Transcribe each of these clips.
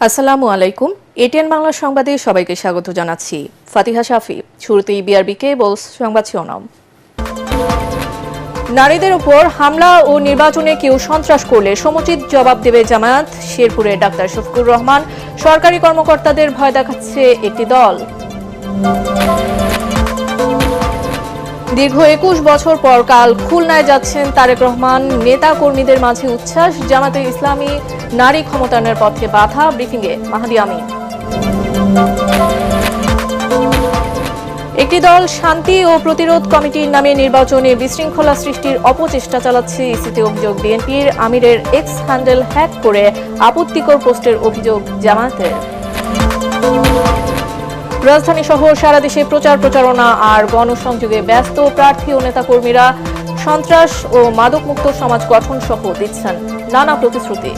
আসসালামু আলাইকুম। এটিএন বাংলা সংবাদে সবাইকে স্বাগত জানাচ্ছি। ফাতিহা শাফি। শুরুতেই বিআরবি কেবলস সংবাদ শিরোনাম। নারীদের উপর হামলা ও নির্বাচনে কেউ সন্ত্রাস করলে সমুচিত জবাব দেবে জামায়াত। শেরপুরে ডাক্তার শফিকুর রহমান। সরকারি কর্মকর্তাদের ভয় দেখাচ্ছে একটি দল। দীর্ঘ ২১ বছর পর কাল খুলনায় যাচ্ছেন তারেক রহমান। নেতা কর্মীদের মাঝে উচ্ছ্বাস। জামায়াতে ইসলামী নারী ক্ষমতায়নের পথে বাধা। ব্রিফিংয়ে মাহাদি আমিন। একটি দল শান্তি ও প্রতিরোধ কমিটির নামে নির্বাচনে বিশৃঙ্খলা সৃষ্টির অপচেষ্টা চালাচ্ছে। ইসিতে অভিযোগ বিএনপির। আমিরের এক্স হ্যান্ডেল হ্যাক করে আপত্তিকর পোস্টের অভিযোগ জামায়াতের। রাজধানী সহ সারা দেশে প্রচার প্রচারণা আর গণসংযোগে ব্যস্ত প্রার্থী ও নেতাকর্মীরা। সন্ত্রাস ও মাদকমুক্ত সমাজ গঠন সহ দিচ্ছেন নানা প্রতিশ্রুতি।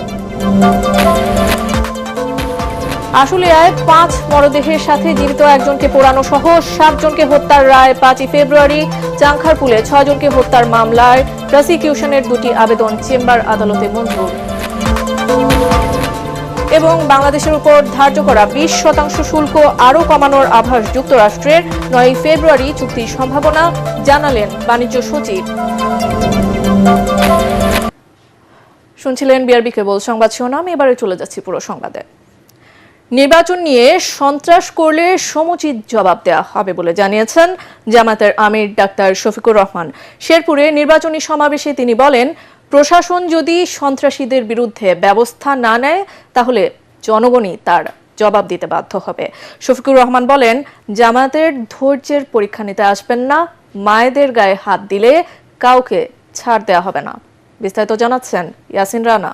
আশুলিয়ায় ৫ মরদেহের সাথে জীবিত একজনকে পোড়ানো সহ ৭ জনকে হত্যার রায় ৫ই ফেব্রুয়ারি। চাংখারপুলে ৬ জনকে হত্যার মামলায় প্রসিকিউশনের ২টি আবেদন চেম্বার আদালতে মঞ্জুর। এবং বাংলাদেশের উপর ধার্য করা ২০% শুল্ক আরও কমানোর আভাস যুক্তরাষ্ট্রের। ৯ ফেব্রুয়ারি চুক্তির সম্ভাবনা জানালেন বাণিজ্য সচিব। শুনছিলেন বিআরবি কেবল সংবাদ শিরোনাম। এবারে চলে যাচ্ছি পুরো সংবাদে। নির্বাচন নিয়ে সন্ত্রাস করলে সমুচিত জবাব দেওয়া হবে বলে জানিয়েছেন জামায়াতের আমির ডাক্তার শফিকুর রহমান। শেরপুরে নির্বাচনী সমাবেশে তিনি বলেন, প্রশাসন যদি সন্ত্রাসীদের বিরুদ্ধে ব্যবস্থা না নেয় তাহলে জনগণই তার জবাব দিতে বাধ্য হবে। শফিকুর রহমান বলেন, জামায়াতের ধৈর্যের পরীক্ষা নিতে আসবেন না। মায়েদের গায়ে হাত দিলে কাউকে ছাড় দেওয়া হবে না। বিস্তারিত জানাচ্ছেন ইয়াসিন রানা।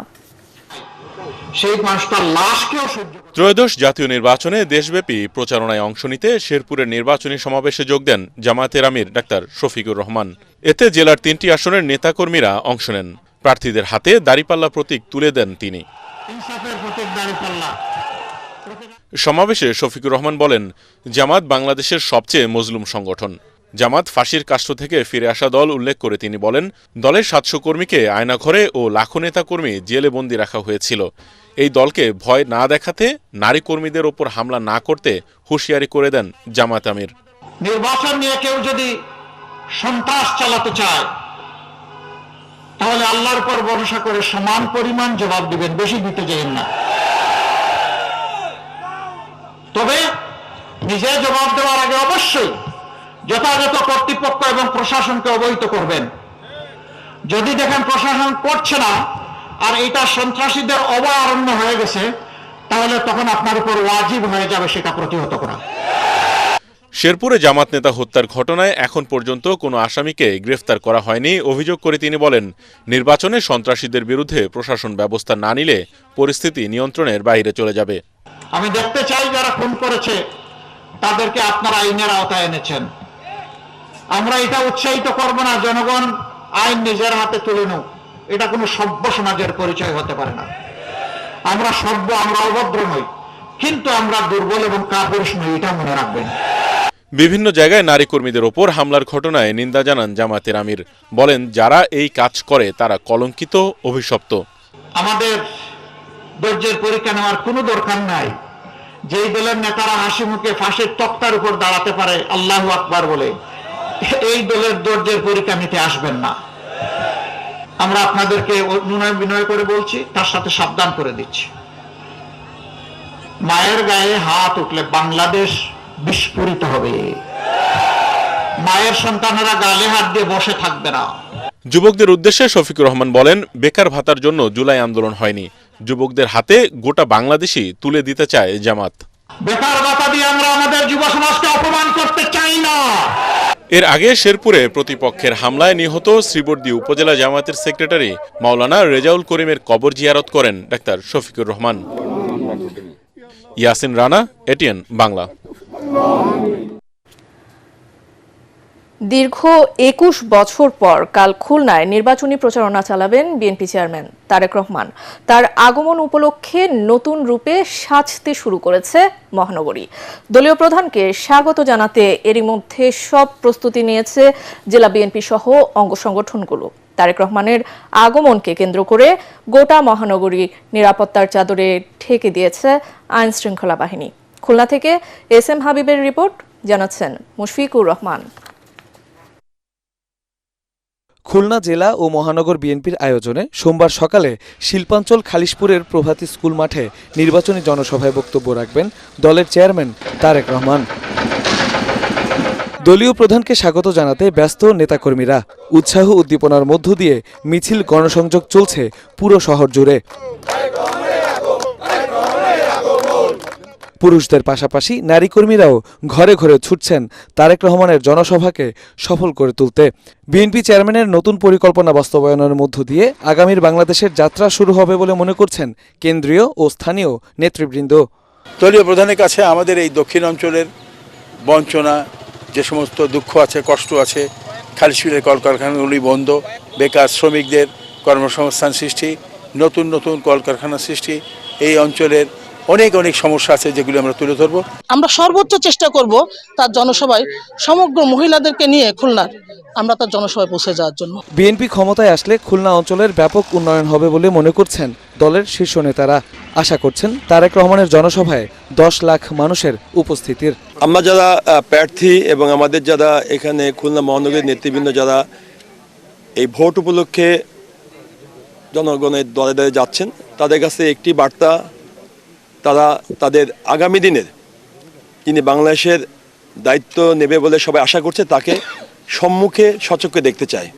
ত্রয়োদশ জাতীয় নির্বাচনে দেশব্যাপী প্রচারণায় অংশ নিতে শেরপুরের নির্বাচনী সমাবেশে যোগ দেন জামায়াতের আমির ডাক্তার শফিকুর রহমান। এতে জেলার ৩টি আসনের নেতাকর্মীরা অংশ নেন। প্রার্থীদের হাতে দাঁড়িপাল্লা প্রতীক তুলে দেন তিনি। সমাবেশে শফিকুর রহমান বলেন, জামাত বাংলাদেশের সবচেয়ে মজলুম সংগঠন। জামাত ফাঁসির কাষ্ঠ থেকে ফিরে আসা দল উল্লেখ করে তিনি বলেন, দলের ৭০০ কর্মীকে আয়নাঘরে ও লাখো নেতাকর্মী জেলে বন্দী রাখা হয়েছিল। এই দলকে ভয় না দেখাতে, নারী কর্মীদের ওপর হামলা না করতে হুঁশিয়ারি করে দেন জামাত আমির। নির্বাচন নিয়ে কেউ যদি সন্ত্রাস চালাতে চায় তাহলে আল্লাহর উপর ভরসা করে সমান পরিমাণ জবাব দিবেন, বেশি দিতে যাবেন না। তবে নিজে জবাব দেওয়ার আগে অবশ্যই যথাযথ কর্তৃপক্ষ এবং প্রশাসনকে অবহিত করবেন। যদি দেখেন প্রশাসন করছে না আর এটা সন্ত্রাসীদের অভয়ারণ্য হয়ে গেছে, তাহলে তখন আপনার উপর ওয়াজিব হয়ে যাবে সেটা প্রতিহত করা। শেরপুরে জামাত নেতা হত্যার ঘটনায় এখন পর্যন্ত কোনো আসামিকে গ্রেফতার করা হয়নি অভিযোগ করে তিনি বলেন, নির্বাচনে সন্ত্রাসীদের বিরুদ্ধে প্রশাসন ব্যবস্থা না নিলে পরিস্থিতি নিয়ন্ত্রণের বাইরে চলে যাবে। আমি দেখতে চাই যারা খুন করেছে তাদেরকে আপনারা আইনের আওতায় এনেছেন। আমরা এটা উৎসাহিত করব না জনগণ আইন নিজের হাতে তুলে নেব। এটা কোনো সভ্য সমাজের পরিচয় হতে পারে না। আমরা সভ্য, আমরা অভদ্র নই, কিন্তু আমরা দুর্বল এবং কাপুরুষ নই, এটা মনে রাখবেন। বিভিন্ন জায়গায় নারী কর্মীদের ওপর হামলার ঘটনায় নিন্দা জানান জামায়াতের আমির। বলেন, যারা এই কাজ করে তারা কলঙ্কিত, অভিশপ্ত। আমাদের ধৈর্যের পরীক্ষা নেওয়ার কোনো দরকার নাই। যেই দলের নেতারা হাসি মুখে ফাঁসির তক্তার উপর দাঁড়াতে পারে আল্লাহু আকবার বলে, এই দলের ধৈর্যের পরীক্ষা নিতে আসবেন না। আমরা আপনাদেরকে অনুনয় বিনয় করে বলছি, তার সাথে সাবধান করে দিচ্ছি। মায়ের গায়ে হাত উঠলে বাংলাদেশ বিস্ফোরিত হবে। মায়ের সন্তানেরা গালে হাত দিয়ে বসে থাকবে না। যুবকদের উদ্দেশ্যে শফিকুর রহমান বলেন, বেকার ভাতার জন্য জুলাই আন্দোলন হয়নি, যুবকদের হাতে গোটা বাংলাদেশই তুলে দিতে চায় জামাত। বেকার ভাতা দিয়ে আমরা আমাদের যুব সমাজকে অপমান করতে চাই না। এর আগে শেরপুরে প্রতিপক্ষের হামলায় নিহত শ্রীবর্দী উপজেলা জামায়াতের সেক্রেটারি মাওলানা রেজাউল করিমের কবর জিয়ারত করেন ডাক্তার শফিকুর রহমান। ইয়াসিন রানা, এটিএন বাংলা। দীর্ঘ ২১ বছর পর কাল খুলনায় নির্বাচনী প্রচারণা চালাবেন বিএনপি চেয়ারম্যান তারেক রহমান। তার আগমন উপলক্ষে নতুন রূপে সাজতে শুরু করেছে মহানগরী। দলীয় প্রধানকে স্বাগত জানাতে এরই মধ্যে সব প্রস্তুতি নিয়েছে জেলা বিএনপি সহ অঙ্গ সংগঠনগুলো। তারেক রহমানের আগমনকে কেন্দ্র করে গোটা মহানগরী নিরাপত্তার চাদরে ঢেকে দিয়েছে আইন শৃঙ্খলা বাহিনী। খুলনা থেকে এস.এম. হাবিবের রিপোর্ট, জানাচ্ছেন মুশফিকুর রহমান। খুলনা জেলা ও মহানগর বিএনপির আয়োজনে সোমবার সকালে শিল্পাঞ্চল খালিশপুরের প্রভাতী স্কুল মাঠে নির্বাচনী জনসভায় বক্তব্য রাখবেন দলের চেয়ারম্যান তারেক রহমান। দলীয় প্রধানকে স্বাগত জানাতে ব্যস্ত নেতাকর্মীরা। উৎসাহ উদ্দীপনার মধ্য দিয়ে মিছিল গণসংযোগ চলছে পুরো শহর জুড়ে। পুরুষদের পাশাপাশি নারী কর্মীরাও ঘরে ঘরে ছুটছেন তারেক রহমানের জনসভাকে সফল করে তুলতে। বিএনপি চেয়ারম্যানের নতুন পরিকল্পনা বাস্তবায়নের মধ্য দিয়ে আগামীর বাংলাদেশের যাত্রা শুরু হবে বলে মনে করছেন কেন্দ্রীয় ও স্থানীয় নেতৃবৃন্দ। দলীয় প্রধানের কাছে আমাদের এই দক্ষিণ অঞ্চলের বঞ্চনা, যে সমস্ত দুঃখ আছে, কষ্ট আছে, খালিশপুরের কলকারখানাগুলি বন্ধ, বেকার শ্রমিকদের কর্মসংস্থান সৃষ্টি, নতুন নতুন কলকারখানা সৃষ্টি, এই অঞ্চলের অনেক অনেক সমস্যা আছে যেগুলো আমরা তুলে ধরবো। আমরা সর্বোচ্চ চেষ্টা করব তার জনসভায় সমগ্র মহিলাদেরকে নিয়ে খুলনার আমরা তার জনসভায় পৌঁছে যাওয়ার জন্য। বিএনপি ক্ষমতায় আসলে খুলনা অঞ্চলের ব্যাপক উন্নয়ন হবে বলে মনে করছেন দলের শীর্ষ নেতারা। আশা করছেন তারেক রহমানের জনসভায় 10 লাখ মানুষের উপস্থিতির। আমরা যারা প্রার্থী এবং আমাদের যারা এখানে খুলনা মহানগরীর নেতৃবৃন্দ যারা এই ভোট উপলক্ষে জনগণের দলে দলে যাচ্ছেন, তাদের কাছে একটি বার্তা, তারা তাদের আগামী দিনের যিনি বাংলাদেশের দায়িত্ব নেবে বলে সবাই আশা করছে তাকে সম্মুখে সচক্ষে দেখতে চায়।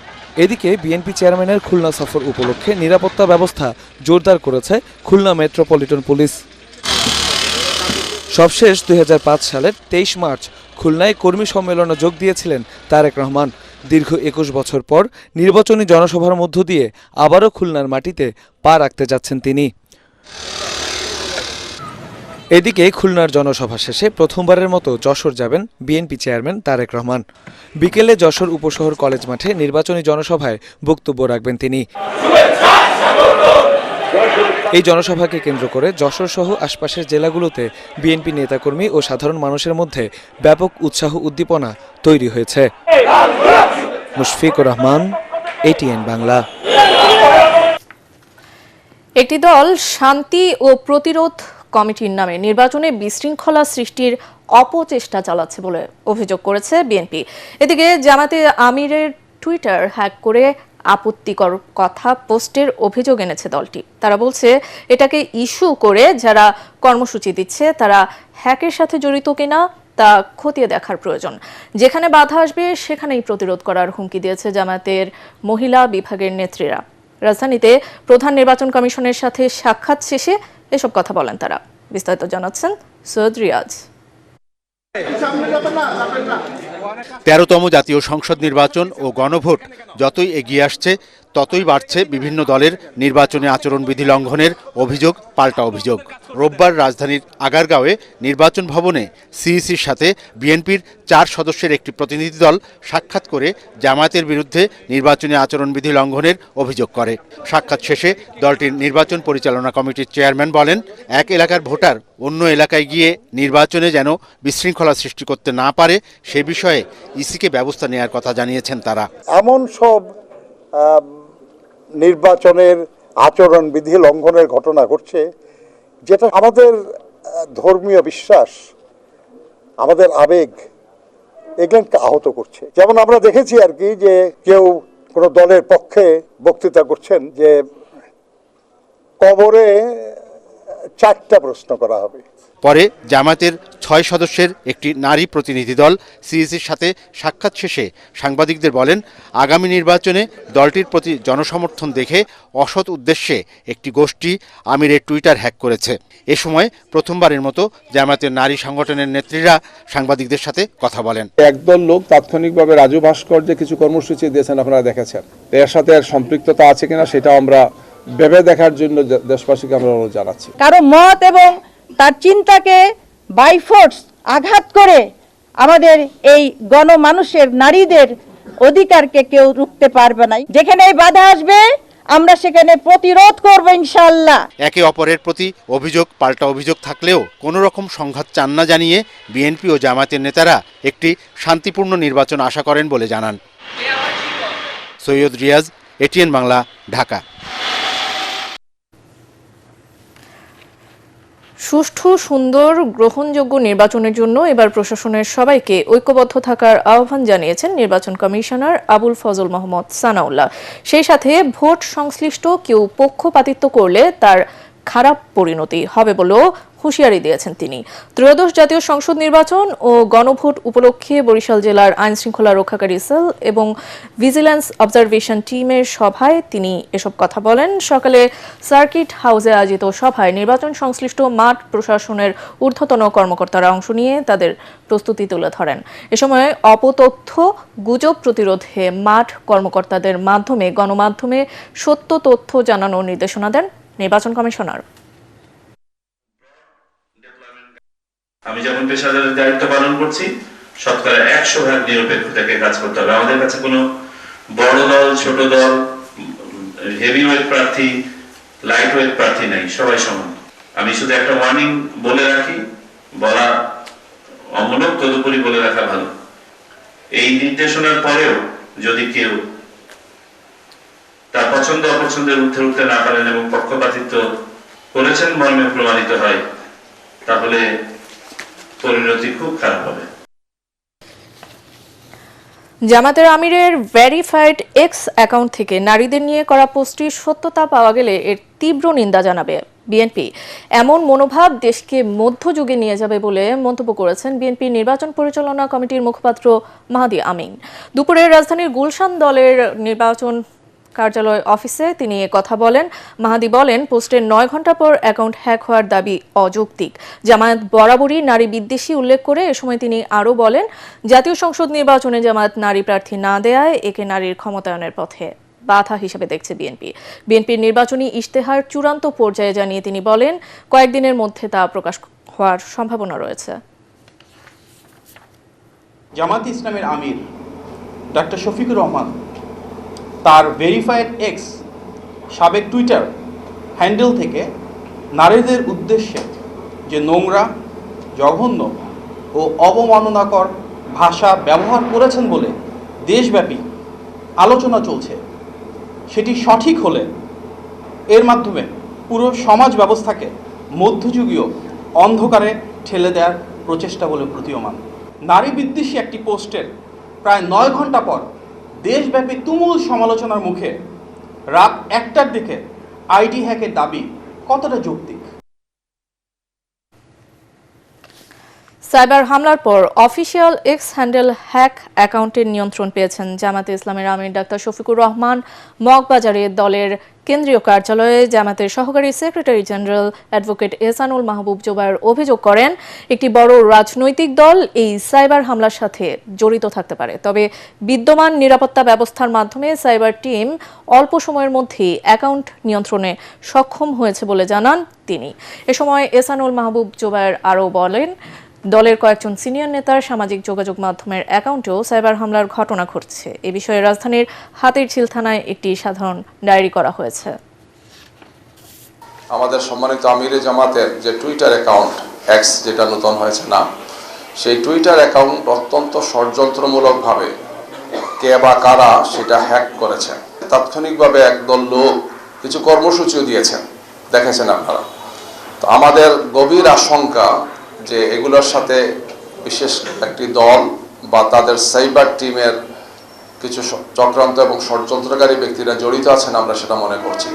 এদিকে বিএনপি চেয়ারম্যানের খুলনা সফর উপলক্ষে নিরাপত্তা ব্যবস্থা জোরদার করেছে খুলনা মেট্রোপলিটন পুলিশ। সবশেষ 2005 সালের 23 মার্চ খুলনায় কর্মী সম্মেলনে যোগ দিয়েছিলেন তারেক রহমান। দীর্ঘ 21 বছর পর নির্বাচনী জনসভার মধ্য দিয়ে আবারও খুলনার মাটিতে পা রাখতে যাচ্ছেন তিনি। এদিকে খুলনার জনসভা শেষে প্রথমবারের মতো যশোর যাবেন বিএনপি চেয়ারম্যান তারেক রহমান। বিকেলে যশোর উপশহর কলেজ মাঠে নির্বাচনী জনসভায় বক্তব্য রাখবেন তিনি। এই জনসভাকে কেন্দ্র করে যশোর সহ আশপাশের জেলাগুলোতে বিএনপি নেতাকর্মী ও সাধারণ মানুষের মধ্যে ব্যাপক উৎসাহ উদ্দীপনা তৈরি হয়েছে। মুশফিকুর রহমান, ATN বাংলা। একটি দল শান্তি ও প্রতিরোধ কমিটির নামে নির্বাচনে বিশৃঙ্খলা সৃষ্টির অপচেষ্টা চালাচ্ছে বলে অভিযোগ করেছে বিএনপি। এদিকে জামাতে আমিরের টুইটার হ্যাক করে আপত্তিকর কথা পোস্টের অভিযোগ এনেছে দলটি। তারা বলছে এটাকে ইস্যু করে যারা কর্মসূচি দিচ্ছে তারা হ্যাকের সাথে জড়িত কিনা তা খতিয়ে দেখার প্রয়োজন। যেখানে বাধা আসবে সেখানেই প্রতিরোধ করার হুমকি দিয়েছে জামাতের মহিলা বিভাগের নেত্রীরা। রাজধানীতে প্রধান নির্বাচন কমিশনের সাথে সাক্ষাৎ শেষে এসব কথা বলেন তারা। বিস্তারিত জানাচ্ছেন সৈয়দ রিয়াজ। 13তম জাতীয় সংসদ নির্বাচন ও গণভোট যতই এগিয়ে আসছে ততই বাড়ছে বিভিন্ন দলের নির্বাচনী আচরণবিধি লঙ্ঘনের অভিযোগ পাল্টা অভিযোগ। রোববার রাজধানীর আগারগাঁওয়ে নির্বাচন ভবনে সিইসির সাথে বিএনপির 4 সদস্যের একটি প্রতিনিধি দল সাক্ষাৎ করে জামায়াতের বিরুদ্ধে নির্বাচনী আচরণবিধি লঙ্ঘনের অভিযোগ করে। সাক্ষাৎ শেষে দলটির নির্বাচন পরিচালনা কমিটির চেয়ারম্যান বলেন, এক এলাকার ভোটার অন্য এলাকায় গিয়ে নির্বাচনে যেন বিশৃঙ্খলা সৃষ্টি করতে না পারে সে বিষয়ে ইসিকে ব্যবস্থা নেওয়ার কথা জানিয়েছেন তারা। এমন সব নির্বাচনের আচরণবিধি লঙ্ঘনের ঘটনা ঘটছে যেটা আমাদের ধর্মীয় বিশ্বাস, আমাদের আবেগ এগুলোকে আহত করছে। যেমন আমরা দেখেছি আর কি, যে কেউ কোনো দলের পক্ষে বক্তৃতা করছেন যে কবরে 4টা প্রশ্ন করা হবে। পরে জামায়াতের 6 সদস্যের একটি নারী প্রতিনিধি দল সিইসির সাথে সাক্ষাৎ শেষে সাংবাদিকদের বলেন, আগামী নির্বাচনে দলটির প্রতি জনসমর্থন দেখে অসৎ উদ্দেশ্যে একটি গোষ্ঠী আমিরের টুইটার হ্যাক করেছে। এ সময় প্রথমবারের মতো জামায়াতের নারী সংগঠনের নেত্রীরা সাংবাদিকদের সাথে কথা বলেন। একদল লোক তাৎক্ষণিকভাবে রাজু ভাস্কর্যে কিছু কর্মসূচি দিয়েছেন, আপনারা দেখেছেন। এর সাথে এর সম্পৃক্ততা আছে কিনা সেটা আমরা ভেবে দেখার জন্য দেশবাসীকে আমরা অনুরোধ জানাচ্ছি। কারো মত এবং তার চিন্তাকে বাই ফোর্স আঘাত করে আমাদের এই গণমানুষের নারীদের অধিকারকে কেউ রুখতে পারবে না। যেখানে বাধা আসবে আমরা সেখানে প্রতিরোধ করব ইনশাআল্লাহ। একে অপরের প্রতি অভিযোগ পাল্টা অভিযোগ থাকলেও কোনো রকম সংঘাত চান না জানিয়ে বিএনপি ও জামায়াতের নেতারা একটি শান্তিপূর্ণ নির্বাচন আশা করেন বলে জানান। সৈয়দ রিয়াজ, এটিএন বাংলা, ঢাকা। সুষ্ঠু, সুন্দর, গ্রহণযোগ্য নির্বাচনের জন্য এবার প্রশাসনের সবাইকে ঐক্যবদ্ধ থাকার আহ্বান জানিয়েছেন নির্বাচন কমিশনার আবুল ফজল মোহাম্মদ সানাউল্লাহ। সেই সাথে ভোট সংশ্লিষ্ট কেউ পক্ষপাতিত্ব করলে তার খারাপ পরিণতি হবে বলেও হুঁশিয়ারি দিয়েছেন তিনি। ত্রয়োদশ জাতীয় সংসদ নির্বাচন ও গণভোট উপলক্ষে বরিশাল জেলার আইন শৃঙ্খলা রক্ষাকারী সেল এবং ভিজিল্যান্স অবজারভেশন টিমের সভায় তিনি এসব কথা বলেন। সকালে সার্কিট হাউসে আয়োজিত সভায় নির্বাচন সংশ্লিষ্ট মাঠ প্রশাসনের ঊর্ধ্বতন কর্মকর্তারা অংশ নিয়ে তাদের প্রস্তুতি তুলে ধরেন। এ সময় অপতথ্য, গুজব প্রতিরোধে মাঠ কর্মকর্তাদের মাধ্যমে গণমাধ্যমে সত্য তথ্য জানানোর নির্দেশনা দেন নির্বাচন কমিশনার। আমি যেমন পেশাদারের দায়িত্ব পালন করছি, শতকরা 100% নিরপেক্ষতাকে কাজ করতে হবে। আমাদের কাছে কোনো বড় দল, ছোট দল, হেভি ওয়েট প্রার্থী, লাইট ওয়েট প্রার্থী নাই, সবাই সমান। আমি শুধু একটা ওয়ার্নিং বলে রাখি, বলা অমূলক, তদুপরি বলে রাখা ভালো। এই নির্দেশনার পরেও যদি কেউ তার পছন্দ অপছন্দের ঊর্ধ্বে উঠতে না পারেন এবং পক্ষপাতিত্ব করেছেন মর্মে প্রমাণিত হয়, তাহলে পরিণতি খুব খারাপ হবে। জামাতের আমিরের ভেরিফাইড এক্স অ্যাকাউন্ট থেকে নারীদের নিয়ে করা পোস্টটির সত্যতা পাওয়া গেলে এর তীব্র নিন্দা জানাবে বিএনপি। এমন মনোভাব দেশকে মধ্যযুগে নিয়ে যাবে বলে মন্তব্য করেছেন বিএনপির নির্বাচন পরিচালনা কমিটির মুখপাত্র মাহাদি আমিন। দুপুরে রাজধানীর গুলশান দলের নির্বাচন কার্যালয় অফিসে তিনি কথা বলেন। মাহাদি বলেন, পোস্টের 9 ঘণ্টা পর অ্যাকাউন্ট হ্যাক হওয়ার দাবি অযৌক্তিক। জামায়াত বরাবরই নারী বিদ্বেষী উল্লেখ করে এ সময় তিনি আরও বলেন, জাতীয় সংসদ নির্বাচনে জামায়াত নারী প্রার্থী না দেয়ায় একে নারীর ক্ষমতায়নের পথে বাধা হিসেবে দেখছে বিএনপির নির্বাচনী ইশতেহার চূড়ান্ত পর্যায়ে জানিয়ে তিনি বলেন, কয়েকদিনের মধ্যে তা প্রকাশ হওয়ার সম্ভাবনা রয়েছে। জামায়াত ইসলামের আমির ডক্টর শফিকুর রহমান তার ভেরিফাইড এক্স সাবেক টুইটার হ্যান্ডেল থেকে নারীদের উদ্দেশ্যে যে নোংরা, জঘন্য ও অবমাননাকর ভাষা ব্যবহার করেছেন বলে দেশব্যাপী আলোচনা চলছে, সেটি সঠিক হলে এর মাধ্যমে পুরো সমাজ ব্যবস্থাকে মধ্যযুগীয় অন্ধকারে ঠেলে দেওয়ার প্রচেষ্টা বলে প্রতীয়মান। নারী বিদ্বেষী একটি পোস্টের প্রায় 9 ঘণ্টা পর দেশব্যাপী তুমুল সমালোচনার মুখে রাত 1টার দিকে আইডি হ্যাকের দাবি কতটা যৌক্তিক? সাইবার হামলার পর অফিসিয়াল এক্স হ্যান্ডেল হ্যাক অ্যাকাউন্টের নিয়ন্ত্রণ পেয়েছেন জামাতে ইসলামের আমির ডাক্তার শফিকুর রহমান। মগবাজারে দলের কেন্দ্রীয় কার্যালয়ে জামাতের সহকারী সেক্রেটারি জেনারেল অ্যাডভোকেট এহসানুল মাহবুব জোবায়ের অভিযোগ করেন, একটি বড় রাজনৈতিক দল এই সাইবার হামলার সাথে জড়িত থাকতে পারে। তবে বিদ্যমান নিরাপত্তা ব্যবস্থার মাধ্যমে সাইবার টিম অল্প সময়ের মধ্যেই অ্যাকাউন্ট নিয়ন্ত্রণে সক্ষম হয়েছে বলে জানান তিনি। এ সময় এহসানুল মাহবুব জোবায়ের আরও বলেন, দলের কয়েকজন সিনিয়র নেতার সামাজিক যোগাযোগ মাধ্যমের অ্যাকাউন্টেও সাইবার হামলার ঘটনা ঘটছে। এ বিষয়ে রাজধানীর হাতিরঝিল থানায় একটি সাধারণ ডায়েরি করা হয়েছে। আমাদের সম্মানিত আমিরে জামাতের যে টুইটার অ্যাকাউন্ট এক্স, যেটা নতুন হয়েছে না, সেই টুইটার অ্যাকাউন্ট অত্যন্ত ষড়যন্ত্রমূলকভাবে কে বা কারা সেটা হ্যাক করেছে। তাৎক্ষণিকভাবে একদল লোক কিছু কর্মসূচিও দিয়েছেন, দেখেছেন আপনারা। তো আমাদের গভীর আশঙ্কা যে এগুলোর সাথে বিশেষ একটি দল বা তাদের সাইবার টিমের কিছু চক্রান্ত এবং ষড়যন্ত্রকারী ব্যক্তিরা জড়িত আছেন, আমরা সেটা মনে করছি।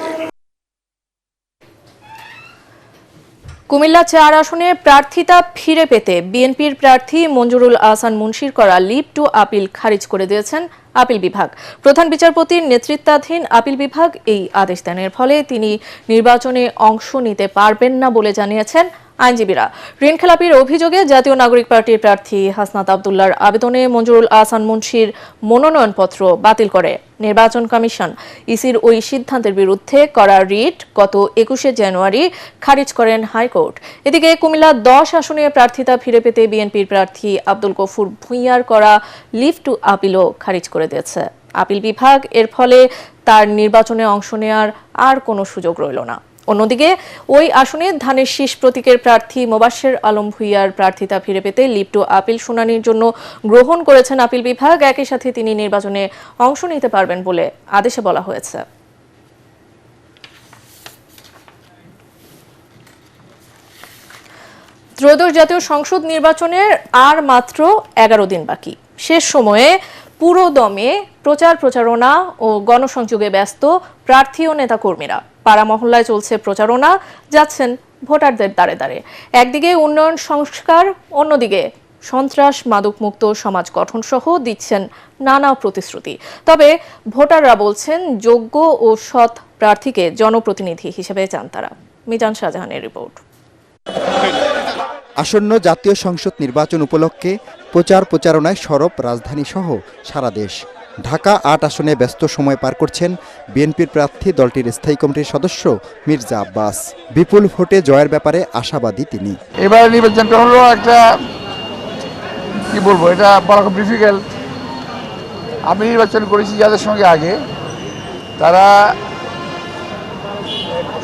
কুমিল্লা 4 আসনে প্রার্থিতা ফিরে পেতে বিএনপির প্রার্থী মঞ্জুরুল আহসান মুন্সির করা লিভ টু আপিল খারিজ করে দিয়েছেন আপিল বিভাগ। প্রধান বিচারপতির নেতৃত্বাধীন আপিল বিভাগ এই আদেশ দেন। এর ফলে তিনি নির্বাচনে অংশ নিতে পারবেন না বলে জানিয়েছেন আইনজীবীরা। ঋণখেলাপির অভিযোগে জাতীয় নাগরিক পার্টির প্রার্থী হাসনাত আবদুল্লাহর আবেদনে মঞ্জুরুল আহসান মুন্সির মনোনয়নপত্র বাতিল করে নির্বাচন কমিশন। ইসির ওই সিদ্ধান্তের বিরুদ্ধে করা রিট গত 21শে জানুয়ারি খারিজ করেন হাইকোর্ট। এদিকে কুমিল্লা 10 আসনে প্রার্থিতা ফিরে পেতে বিএনপির প্রার্থী আব্দুল গফুর ভূঁইয়ার করা লিভ টু আপিলও খারিজ করে দিয়েছে আপিল বিভাগ। এর ফলে তার নির্বাচনে অংশ নেওয়ার আর কোনো সুযোগ রইল না। অন্যদিকে ওই আসনে ধানের শীষ প্রতীকের প্রার্থী মোবাশ্বের আলম ভূঁইয়ার প্রার্থিতা ফিরে পেতে লিপ্ট আপিল শুনানির জন্য গ্রহণ করেছেন আপিল বিভাগ। একই সাথে তিনি নির্বাচনে অংশ নিতে পারবেন বলে আদেশে বলা হয়েছে। ত্রয়োদশ জাতীয় সংসদ নির্বাচনের আর মাত্র 11 দিন বাকি। শেষ সময়ে পুরো দমে প্রচারণা ও গণসংযোগে ব্যস্ত প্রার্থী ও নেতাকর্মীরা। পাড়া মহল্লায় চলছে প্রচারণা, যাচ্ছেন ভোটারদের দ্বারে দ্বারে। একদিকে উন্নয়ন সংস্কার, অন্যদিকে সন্ত্রাস মাদকমুক্ত সমাজ গঠন সহ দিচ্ছেন নানা প্রতিশ্রুতি। তবে ভোটাররা বলছেন যোগ্য ও সৎ প্রার্থীকে জনপ্রতিনিধি হিসেবে চান তারা। মিজান শাহজাহানের রিপোর্ট। আসন্ন জাতীয় সংসদ নির্বাচন উপলক্ষে প্রচারণায় সরব রাজধানী সহ সারা দেশ। ঢাকা ৮ আসনে ব্যস্ত সময় পার করছেন বিএনপির প্রার্থী দলটির স্থায়ী কমিটির সদস্য মির্জা আব্বাস। বিপুল ভোটে জয়ের ব্যাপারে আশাবাদী তিনি। এবার নির্বাচনটা হলো একটা কি বলবো, এটা বলা খুব ডিফিকাল্ট। আমি নির্বাচন করেছি যাদের সঙ্গে আগে, তারা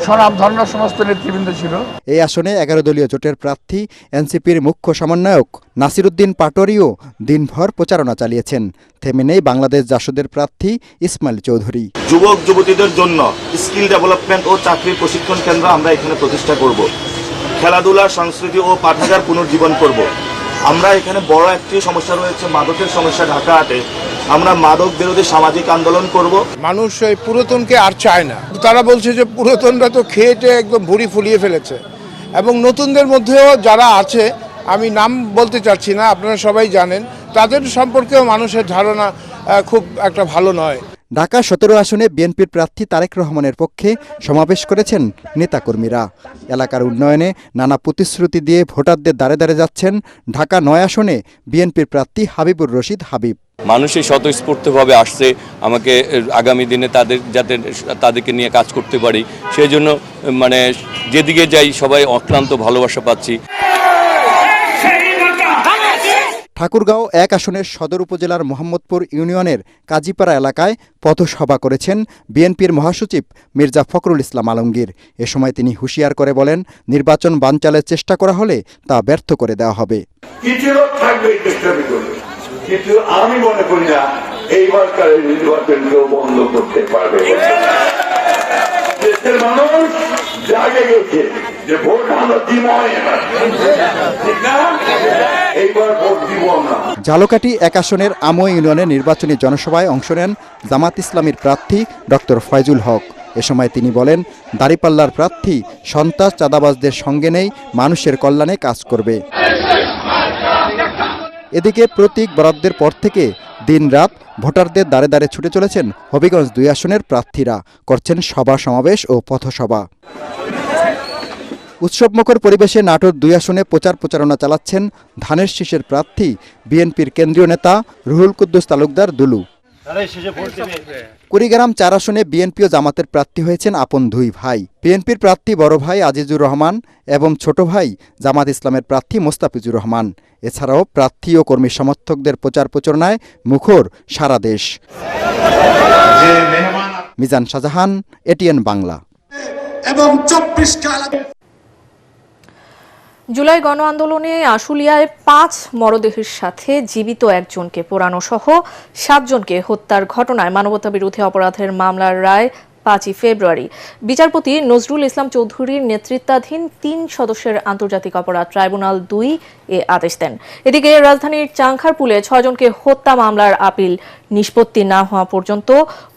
স্বনামধন্য সমস্ত নেতৃবৃন্দ ছিল। এই আসনে 11 দলীয় জোটের প্রার্থী এনসিপির মুখ্য সমন্বয়ক নাসিরউদ্দিন পাটোয়ারিও দিনভর প্রচারণা চালিয়েছেন। থেমে নেই বাংলাদেশ জাসদের প্রার্থী ইসমাইল চৌধুরী। যুবক যুবতীদের জন্য স্কিল ডেভেলপমেন্ট ও চাকরির প্রশিক্ষণ কেন্দ্র আমরা এখানে প্রতিষ্ঠা করব। খেলাধুলা, সংস্কৃতি ও পাঠাগার পুনর্জীবন করব। আমরা এখানে বড় একটি সমস্যা রয়েছে, মাদকের সমস্যা। ঢাকা হাটে আমরা মাদক বিরোধী সামাজিক আন্দোলন করব। মানুষ এই পুরাতনকে আর চায় না। তারা বলছে যে পুরাতনরা তো খেয়েটে একদম ভুঁড়ি ফুলিয়ে ফেলেছে, এবং নতুনদের মধ্যেও যারা আছে, আমি নাম বলতে চাচ্ছি না, আপনারা সবাই জানেন, তাদের সম্পর্কেও মানুষের ধারণা খুব একটা ভালো নয়। ঢাকা 17 আসনে বিএনপির প্রার্থী তারেক রহমানের পক্ষে সমাবেশ করেছেন নেতাকর্মীরা। এলাকার উন্নয়নে নানা প্রতিশ্রুতি দিয়ে ভোটারদের দ্বারে দ্বারে যাচ্ছেন ঢাকা 9 আসনে বিএনপির প্রার্থী হাবিবুর রশিদ হাবিব। মানুষই স্বতঃস্ফূর্তভাবে আসছে আমাকে আগামী দিনে তাদেরকে নিয়ে কাজ করতে পারি, সেই জন্য যেদিকে যাই সবাই অক্লান্ত ভালোবাসা পাচ্ছি। ঠাকুরগাঁও 1 আসনের সদর উপজেলার মোহাম্মদপুর ইউনিয়নের কাজীপাড়া এলাকায় পথসভা করেছেন বিএনপির মহাসচিব মির্জা ফখরুল ইসলাম আলমগীর। এ সময় তিনি হুঁশিয়ার করে বলেন, নির্বাচন বানচালের চেষ্টা করা হলে তা ব্যর্থ করে দেওয়া হবে। কিন্তু আমি মনে করি না এইবারকার নির্বাচনকেও বন্ধ করতে পারবে। দেশের মানুষ জাগে গেছে যে ভোট আমরা দিব না, এইবার ভোট দিব না। ঝালকাঠি 1 আসনের আমো ইউনিয়নের নির্বাচনী জনসভায় অংশ নেন জামাত ইসলামীর প্রার্থী ডক্টর ফয়জুল হক। এ সময় তিনি বলেন, দাঁড়িপাল্লার প্রার্থী সন্ত্রাস চাঁদাবাজদের সঙ্গে নেই, মানুষের কল্যাণে কাজ করবে। এদিকে প্রতীক বরাদ্দের পর থেকে দিনরাত ভোটারদের দ্বারে দ্বারে ছুটে চলেছেন হবিগঞ্জ 2 আসনের প্রার্থীরা, করছেন সভা সমাবেশ ও পথসভা। উৎসবমুখর পরিবেশে নাটোর 2 আসনে প্রচারণা চালাচ্ছেন ধানের শীষের প্রার্থী বিএনপির কেন্দ্রীয় নেতা রুহুল কুদ্দুস তালুকদার দুলু। কুড়িগ্রাম 4 আসনে বিএনপি ও জামাতের প্রার্থী হয়েছেন আপন 2 ভাই। বিএনপির প্রার্থী বড় ভাই আজিজুর রহমান এবং ছোট ভাই জামাত ইসলামের প্রার্থী মোস্তাফিজুর রহমান। এছাড়াও প্রার্থী ও কর্মী সমর্থকদের প্রচারণায় মুখর সারা দেশ। মিজান শাহজাহান, এটিএন বাংলা। জুলাই গণ আন্দোলনে আশুলিয়ায় 5 মরদেহের সাথে জীবিত একজনকে পোড়ানো সহ 7 জনকে হত্যার ঘটনায় মানবতাবিরোধী অপরাধের মামলার রায় 5 ফেব্রুয়ারি বিচারপতি নজরুল ইসলাম চৌধুরীর নেতৃত্বাধীন 3 সদস্যের আন্তর্জাতিক অপরাধ ট্রাইব্যুনাল 2 এ আদেশ দেন। এদিকে রাজধানীর চাংখারপুলে 6 জনকে হত্যা মামলার আপিল নিষ্পত্তি না হওয়া পর্যন্ত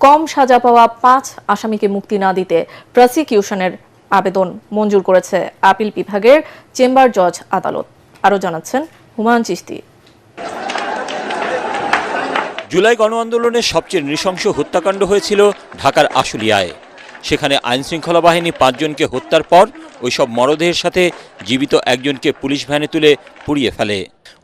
কম সাজা পাওয়া 5 আসামিকে মুক্তি না দিতে প্রসিকিউশনের আবেদন মঞ্জুর করেছে আপিল বিভাগের চেম্বার জজ আদালত। আরও জানাচ্ছেন হুমায়ুন চিশতি। জুলাই গণ আন্দোলনের সবচেয়ে নৃশংস হত্যাকাণ্ড হয়েছিল ঢাকার আশুলিয়ায়। সেখানে আইনশৃঙ্খলা বাহিনী 5 জনকে হত্যার পর ওইসব মরদেহের সাথে জীবিত একজনকে পুলিশ ভ্যানে তুলে পুড়িয়ে ফেলে।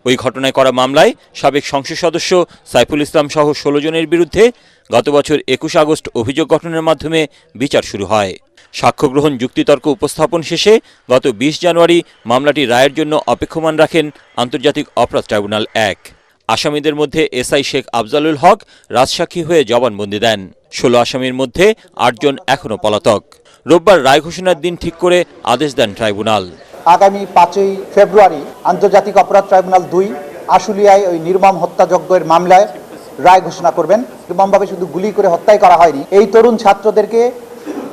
ওই ঘটনায় করা মামলায় সাবেক সংসদ সদস্য সাইফুল ইসলাম সহ 16 জনের বিরুদ্ধে গত বছর 21 আগস্ট অভিযোগ গঠনের মাধ্যমে বিচার শুরু হয়। সাক্ষ্য গ্রহণ, যুক্তিতর্ক উপস্থাপন শেষে গত 20 জানুয়ারি মামলাটি রায়ের জন্য অপেক্ষমান রাখেন আন্তর্জাতিক অপরাধ ট্রাইব্যুনাল 1। আসামিদের মধ্যে এসআই শেখ আফজালুল হক রাজসাক্ষী হয়ে জবানবন্দি দেন। 16 আসামির মধ্যে 8 জন এখনও পলাতক। রোববার রায় ঘোষণার দিন ঠিক করে আদেশ দেন ট্রাইব্যুনাল। আগামী 5ই ফেব্রুয়ারি আন্তর্জাতিক অপরাধ ট্রাইব্যুনাল 2 আশুলিয়ায় ওই নির্মম হত্যাযজ্ঞের মামলায় রায় ঘোষণা করবেন। নির্মমভাবে শুধু গুলি করে হত্যাই করা হয়নি, এই তরুণ ছাত্রদেরকে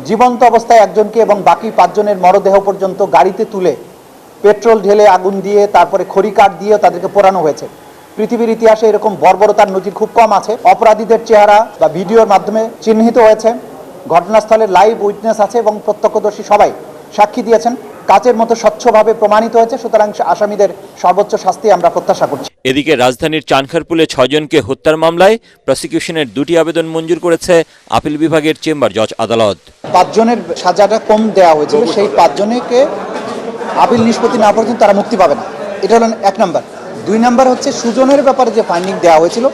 জীবন্ত অবস্থায় একজনকে এবং বাকি 5 জনের মরদেহ পর্যন্ত গাড়িতে তুলে পেট্রোল ঢেলে আগুন দিয়ে তারপরে খড়ি কাঠ দিয়ে তাদেরকে পোড়ানো হয়েছে। পৃথিবীর ইতিহাসে এরকম বর্বরতার নজির খুব কম আছে। অপরাধীদের চেহারা বা ভিডিওর মাধ্যমে চিহ্নিত হয়েছে, ঘটনাস্থলে লাইভ উইটনেস আছে এবং প্রত্যক্ষদর্শী সবাই সাক্ষী দিয়েছেন, কাচের মতো স্বচ্ছভাবে প্রমাণিত হয়েছে। সুতরাং আসামিদের সর্বোচ্চ শাস্তি আমরা প্রত্যাশা করছি। এদিকে রাজধানীর চানখারপুলে 6 জনকে হত্যার মামলায় প্রসিকিউশনের 2টি আবেদন মঞ্জুর করেছে আপিল বিভাগের চেম্বার জজ আদালত। 5 জনের সাজাটা কম দেওয়া হয়েছিল, সেই 5 জনকে আপিল নিষ্পত্তি না পর্যন্ত তারা মুক্তি পাবে না। এটা হলো 1 নম্বর। 2 নম্বর হচ্ছে সুজনের ব্যাপারে যে ফাইন্ডিং দেওয়া হয়েছিল,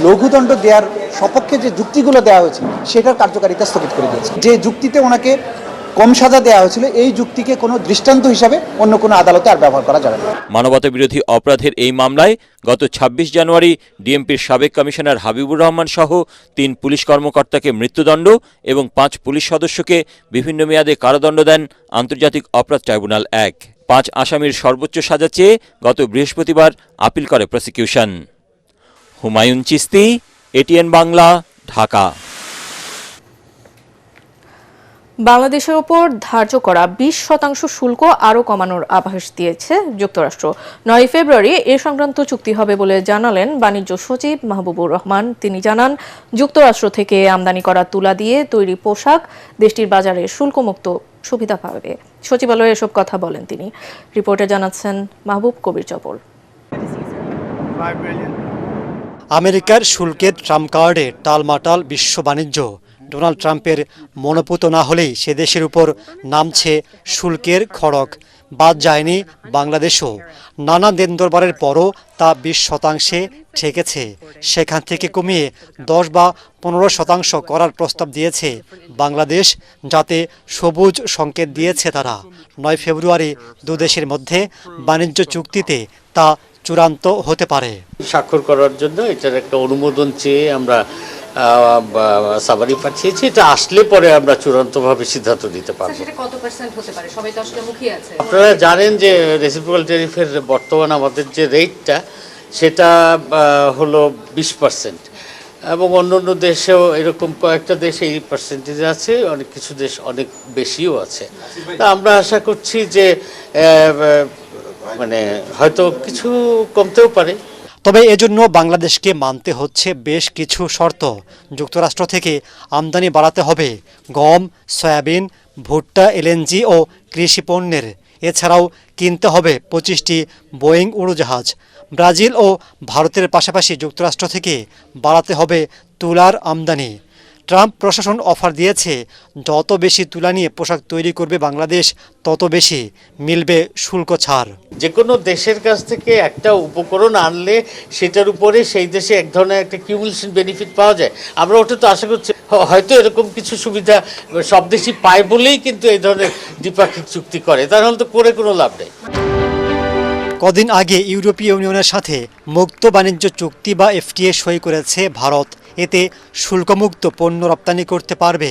লঘুদণ্ড দেওয়ার সপক্ষে যে যুক্তিগুলো দেওয়া হয়েছিল সেটার কার্যকারিতা স্থগিত করে দিয়েছে। যে যুক্তিতে ওনাকে কম সাজা দেওয়া হয়েছিল, এই যুক্তিকে কোনো দৃষ্টান্ত হিসাবে অন্য কোনো আদালতে আর ব্যবহার করা যাবে না। মানবতা বিরোধী অপরাধের এই মামলায় গত 26 জানুয়ারি ডিএমপির সাবেক কমিশনার হাবিবুর রহমান সহ 3 পুলিশ কর্মকর্তাকে মৃত্যুদণ্ড এবং 5 পুলিশ সদস্যকে বিভিন্ন মেয়াদে কারাদণ্ড দেন আন্তর্জাতিক অপরাধ ট্রাইব্যুনাল 1। 5 আসামির সর্বোচ্চ সাজা চেয়ে গত বৃহস্পতিবার আপিল করে প্রসিকিউশন। হুমায়ুন চিস্তি, এটিএন বাংলা, ঢাকা। বাংলাদেশের ওপর ধার্য করা 20% শুল্ক আরও কমানোর আভাস দিয়েছে যুক্তরাষ্ট্র। 9 ফেব্রুয়ারি এ সংক্রান্ত চুক্তি হবে বলে জানালেন বাণিজ্য সচিব মাহবুবুর রহমান। তিনি জানান, যুক্তরাষ্ট্র থেকে আমদানি করা তুলা দিয়ে তৈরি পোশাক দেশটির বাজারে শুল্কমুক্ত সুবিধা পাবে। সচিবালয়ে এসব কথা বলেন তিনি। রিপোর্টে জানাচ্ছেন মাহবুব কবির চপর। আমেরিকার শুল্কের ট্রাম্প কার্ডে টালমাটাল বিশ্ব বাণিজ্য। ডোনাল্ড ট্রাম্পের মনোপুত না হলেই সে দেশের উপর নামছে শুল্কের খড়গ। বাদ যায়নি বাংলাদেশও। নানা দেন দরবারের পরও তা 20% ঠেকেছে। সেখান থেকে কমিয়ে 10 বা 15% করার প্রস্তাব দিয়েছে বাংলাদেশ, যাতে সবুজ সংকেত দিয়েছে তারা। 9 ফেব্রুয়ারি দুদেশের মধ্যে বাণিজ্য চুক্তিতে তা চূড়ান্ত হতে পারে। স্বাক্ষর করার জন্য এটার একটা অনুমোদন চেয়ে আমরা সাবারি পাঠিয়েছি। এটা আসলে পরে আমরা চূড়ান্তভাবে সিদ্ধান্ত নিতে পারবো। কত পার্সেন্ট হতে পারে? সবাই তো আসলে মুখিয়ে আছে। আপনারা জানেন যে রেসিপ্রোকাল ট্যারিফের বর্তমান আমাদের যে রেটটা সেটা হলো 20%, এবং অন্য অন্য দেশেও এরকম কয়েকটা দেশে এই পার্সেন্টেজ আছে, অনেক কিছু দেশ অনেক বেশিও আছে। তা আমরা আশা করছি যে মানে হয়তো কিছু কমতেও পারে। তবে এজন্য বাংলাদেশকে মানতে হচ্ছে বেশ কিছু শর্ত। যুক্তরাষ্ট্র থেকে আমদানি বাড়াতে হবে গম, সয়াবিন, ভুট্টা, এলএনজি ও কৃষি পণ্যের। এছাড়াও কিনতে হবে 25টি বোয়িং উড়োজাহাজ। ব্রাজিল ও ভারতের পাশাপাশি যুক্তরাষ্ট্র থেকে বাড়াতে হবে তুলার আমদানি। ট্রাম্প প্রশাসন অফার দিয়েছে, যত বেশি তুলা নিয়ে পোশাক তৈরি করবে বাংলাদেশ, তত বেশি মিলবে শুল্ক ছাড়। যে কোনো দেশের কাছ থেকে একটা উপকরণ আনলে সেটার উপরে সেই দেশে এক ধরনের একটা কিউমুলেশন বেনিফিট পাওয়া যায়। আমরা ওটা তো আশা করছি হয়তো এরকম কিছু সুবিধা সব দেশই পায় বলেই কিন্তু এই ধরনের দ্বিপাক্ষিক চুক্তি করে, তাহলে তো করে কোনো লাভ নেই। কদিন আগে ইউরোপীয় ইউনিয়নের সাথে মুক্ত বাণিজ্য চুক্তি বা এফটিএ সই করেছে ভারত। এতে শুল্কমুক্ত পণ্য রপ্তানি করতে পারবে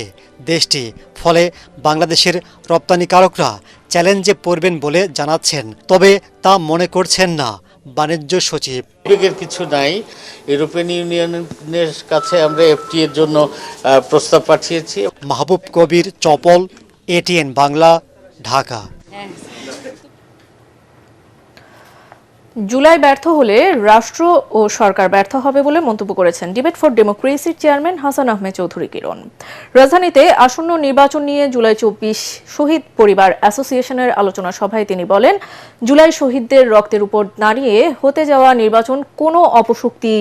দেশটি। ফলে বাংলাদেশের রপ্তানিকারকরা চ্যালেঞ্জে পড়বেন বলে জানাচ্ছেন। তবে তা মনে করছেন না বাণিজ্য সচিব। বিবেকের কিছু নাই। ইউরোপিয়ান ইউনিয়নের কাছে আমরা এফটিএর জন্য প্রস্তাব পাঠিয়েছি। মাহবুব কবির চপল, এটিএন বাংলা, ঢাকা। জুলাই ব্যর্থ হলে রাষ্ট্র ও সরকার ব্যর্থ হবে বলে মন্তব্য করেছেন ডিবেট ফর ডেমোক্রেসির চেয়ারম্যান হাসান আহমেদ চৌধুরী কিরণ। রাজধানীতে আসন্ন নির্বাচন নিয়ে জুলাই 24 শহীদ পরিবার অ্যাসোসিয়েশনের আলোচনা সভায় তিনি বলেন, জুলাই শহীদদের রক্তের উপর দাঁড়িয়ে হতে যাওয়া নির্বাচন কোনো অপশক্তি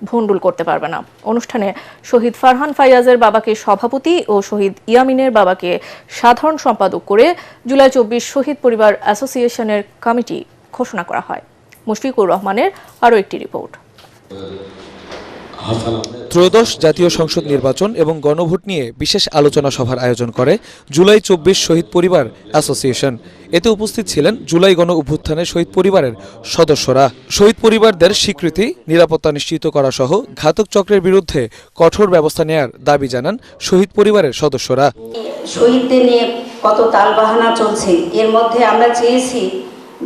ভণ্ডুল করতে পারবে না। অনুষ্ঠানে শহীদ ফারহান ফাইয়াজের বাবাকে সভাপতি ও শহীদ ইয়ামিনের বাবাকে সাধারণ সম্পাদক করে জুলাই 24 শহীদ পরিবার অ্যাসোসিয়েশনের কমিটি ঘোষণা করা হয়। মুশফিকুর রহমানের আরও একটি রিপোর্ট। ত্রয়োদশ জাতীয় সংসদ নির্বাচন এবং গণভোট নিয়ে বিশেষ আলোচনা সভার আয়োজন করে জুলাই ২৪ শহীদ পরিবার অ্যাসোসিয়েশন। এতে উপস্থিত ছিলেন জুলাই গণ অভ্যুত্থানের শহীদ পরিবারের সদস্যরা। শহীদ পরিবারদের স্বীকৃতি, নিরাপত্তা নিশ্চিত করা সহ ঘাতক চক্রের বিরুদ্ধে কঠোর ব্যবস্থা নেয়ার দাবি জানান শহীদ পরিবারের সদস্যরা। শহীদদের নিয়ে কত তালবাহানা চলছে, এর মধ্যে আমরা চেয়েছি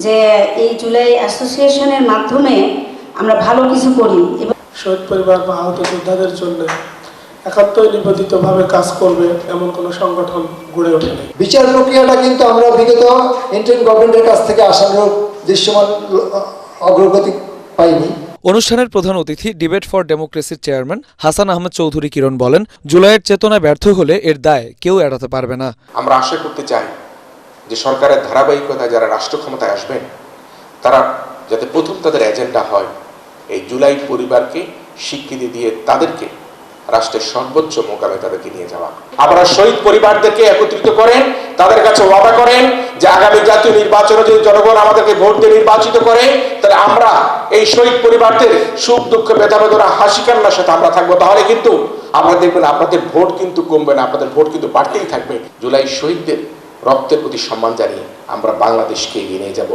যে এই জুলাই অ্যাসোসিয়েশনের মাধ্যমে আমরা ভালো কিছু করি। শহীদ পরিবার বা আহত যোদ্ধাদের জন্য একাত্মই নিবেদিতভাবে কাজ করবে এমন কোনো সংগঠন গড়ে ওঠেনি। বিচার প্রক্রিয়াটা কিন্তু আমরা বিগত ইন্টারিম গভর্নমেন্টের কাছ থেকে আসানোর দৃশ্যমান অগ্রগতি পাইনি। অনুষ্ঠানের প্রধান অতিথি ডিবেট ফর ডেমোক্রেসির চেয়ারম্যান হাসান আহমেদ চৌধুরী কিরণ বলেন, জুলাইয়ের চেতনা ব্যর্থ হলে এর দায় কেউ এড়াতে পারবে না। আমরা আশা করতে চাই যে সরকারের ধারাবাহিকতায় যারা রাষ্ট্র ক্ষমতায় আসবেন তারা যাতে প্রথম তাদের এজেন্ডা হয় এই জুলাই পরিবারকে স্বীকৃতি দিয়ে তাদেরকে রাষ্ট্রের সর্বোচ্চ মোকামে তাদেরকে নিয়ে যাওয়া। আপনারা শহীদ পরিবারদেরকে একত্রিত করেন, তাদের কাছে ওয়াদা করেন যে আগামী জাতীয় নির্বাচনে যদি জনগণ আমাদেরকে ভোট দিয়ে নির্বাচিত করে তাহলে আমরা এই শহীদ পরিবারদের সুখ দুঃখ ব্যথা বেদনা হাসি কান্নার সাথে আমরা থাকবো। তাহলে কিন্তু আপনারা দেখবেন আপনাদের ভোট কিন্তু কমবে না, আপনাদের ভোট কিন্তু বাড়তেই থাকবে। জুলাই শহীদদের রক্তের প্রতি সম্মান জানিয়ে আমরা বাংলাদেশকে এগিয়ে নিয়ে যাব।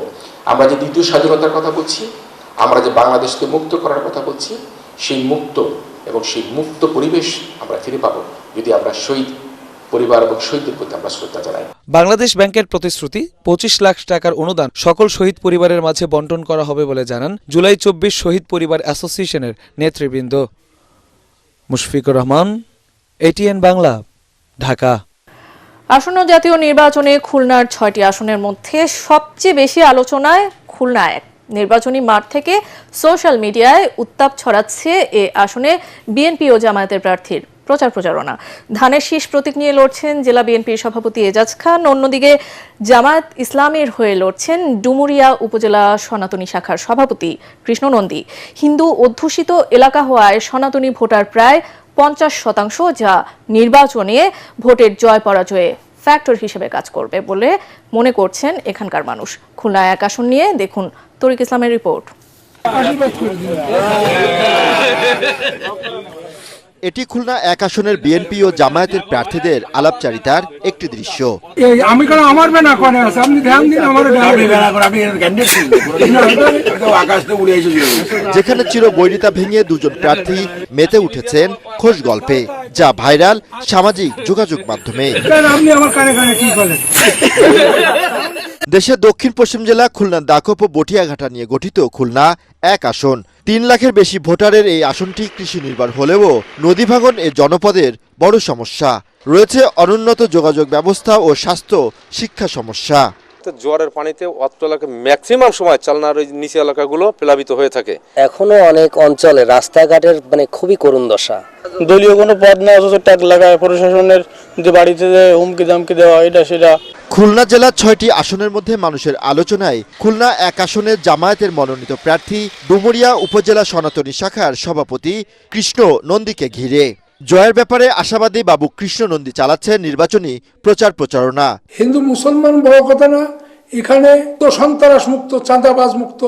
আমরা যে দ্বিতীয় স্বাধীনতার কথা বলছি, আমরা যে বাংলাদেশকে মুক্ত করার কথা বলছি, সেই মুক্ত এবং সেই মুক্ত পরিবেশ আমরা ফিরে পাবো যদি আমরা শহীদ পরিবার এবং শহীদদের প্রতি আমরা শ্রদ্ধা জানাই। বাংলাদেশ ব্যাংকের প্রতিশ্রুতি ২৫ লাখ টাকার অনুদান সকল শহীদ পরিবারের মাঝে বন্টন করা হবে বলে জানান জুলাই ২৪ শহীদ পরিবার অ্যাসোসিয়েশনের নেতৃবৃন্দ। মুশফিকুর রহমান, ATN বাংলা, ঢাকা। আসন্ন জাতীয় নির্বাচনে খুলনার ৬টি আসনের মধ্যে সবচেয়ে বেশি আলোচনায় খুলনা ১। নির্বাচনী মাঠ থেকে সোশ্যাল মিডিয়ায় উত্তাপ ছড়াচ্ছে এ আসনে বিএনপি ও জামায়াতের প্রার্থীর প্রচারণা। ধানের শীষ প্রতীক নিয়ে লড়ছেন জেলা বিএনপির সভাপতি এজাজ খান, অন্যদিকে জামায়াত ইসলামের হয়ে লড়ছেন ডুমুরিয়া উপজেলা সনাতনী শাখার সভাপতি কৃষ্ণ নন্দী। হিন্দু অধ্যুষিত এলাকা হওয়ায় সনাতনী ভোটার প্রায় ৫০%, যা নির্বাচনে ভোটের জয় পরাজয়ে ফ্যাক্টর হিসেবে কাজ করবে বলে মনে করছেন এখানকার মানুষ। খুলনা ১ আসন নিয়ে দেখুন তরিক ইসলামের রিপোর্ট। এটি খুলনা ১ আসনের বিএনপি ও জামায়াতের প্রার্থীদের আলাপচারিতার একটি দৃশ্য। যেখানে চির বৈরিতা ভেঙে দুজন প্রার্থী মেতে উঠেছেন খোশ গল্পে, যা ভাইরাল সামাজিক যোগাযোগ মাধ্যমে। দেশের দক্ষিণ পশ্চিম জেলা খুলনার দাকপ ও বটিয়াঘাটা নিয়ে গঠিত খুলনা ১ আসন। ৩ লাখের বেশি ভোটারের এই আসনটি কৃষি নির্ভর হলেও নদী ভাঙন এ জনপদের বড় সমস্যা। রয়েছে অনুন্নত যোগাযোগ ব্যবস্থা ও স্বাস্থ্য শিক্ষা সমস্যা। জোয়ারের পানিতে অত্র এলাকা ম্যাক্সিমাম সময় চালনার ওই নিচে এলাকাগুলো প্লাবিত হয়ে থাকে। এখনো অনেক অঞ্চলে রাস্তাঘাটের খুবই করুণ দশা। দলীয় কোনো পদ না, অথচ ট্যাগ লাগায় প্রশাসনের যে বাড়িতে হুমকি দামকি দেওয়া এটা সেটা। খুলনা জেলার ৬টি আসনের মধ্যে মানুষের আলোচনায় খুলনা ১ আসনের জামায়াতের মনোনীত প্রার্থী ডুমুরিয়া উপজেলা সনাতনী শাখার সভাপতি কৃষ্ণ নন্দীকে ঘিরে। জয়ের ব্যাপারে আশাবাদী বাবু কৃষ্ণ নন্দী চালাচ্ছেন নির্বাচনী প্রচারণা। হিন্দু মুসলমান বড় কথা না, এখানে তো সন্ত্রাস মুক্ত, চাঁদাবাজ মুক্ত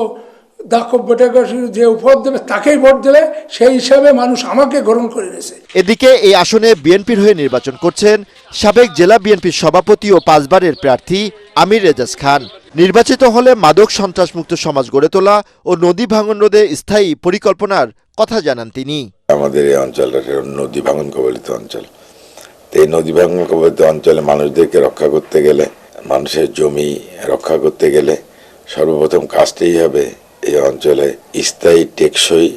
দাকব বটাগাছির যে উপহার দেবে তাকেই ভোট দেবে, সেই হিসাবে মানুষ আমাকে গ্রহণ করে নিয়েছে। এদিকে এই আসনে বিএনপির হয়ে নির্বাচন করছেন সাবেক জেলা বিএনপির সভাপতি ও ৫ বারের প্রার্থী আমির এজাজ খান। নির্বাচিত হলে মাদক সন্ত্রাস মুক্ত সমাজ গড়ে তোলা ও নদী ভাঙন রোধে স্থায়ী পরিকল্পনার কথা জানান তিনি। আমাদের এই অঞ্চলটা নদী ভাঙন কবলিত অঞ্চল। এই নদী ভাঙন কবলিত অঞ্চলে মানুষদেরকে রক্ষা করতে গেলে, মানুষের জমি রক্ষা করতে গেলে সর্বপ্রথম কাজটাই হবে এই অঞ্চলে স্থায়ী টেকসই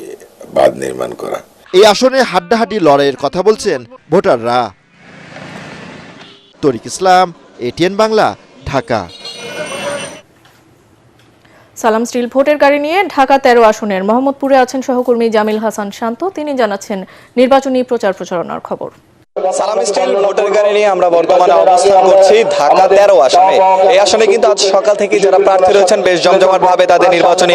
বাঁধ নির্মাণ করা। এই আসনে হাড্ডাহাড্ডি লড়াইয়ের কথা বলছেন ভোটাররা। তরিক ইসলাম, ATN বাংলা, ঢাকা। সালাম স্টিল ভোটের গাড়ি নিয়ে ঢাকা ১৩ আসনের মোহাম্মদপুরে আছেন সহকর্মী জামিল হাসান শান্ত। তিনি জানাচ্ছেন নির্বাচনী প্রচারণার খবর। সালাম স্টিল ভোটার গাড়ি নিয়ে আমরা বর্তমানে অবস্থান করছি ঢাকা 13 আসনে। এই আসনে কিন্তু আজ সকাল থেকে যারা প্রার্থী রয়েছেন বেশ জমজমাটভাবে তাদের নির্বাচনী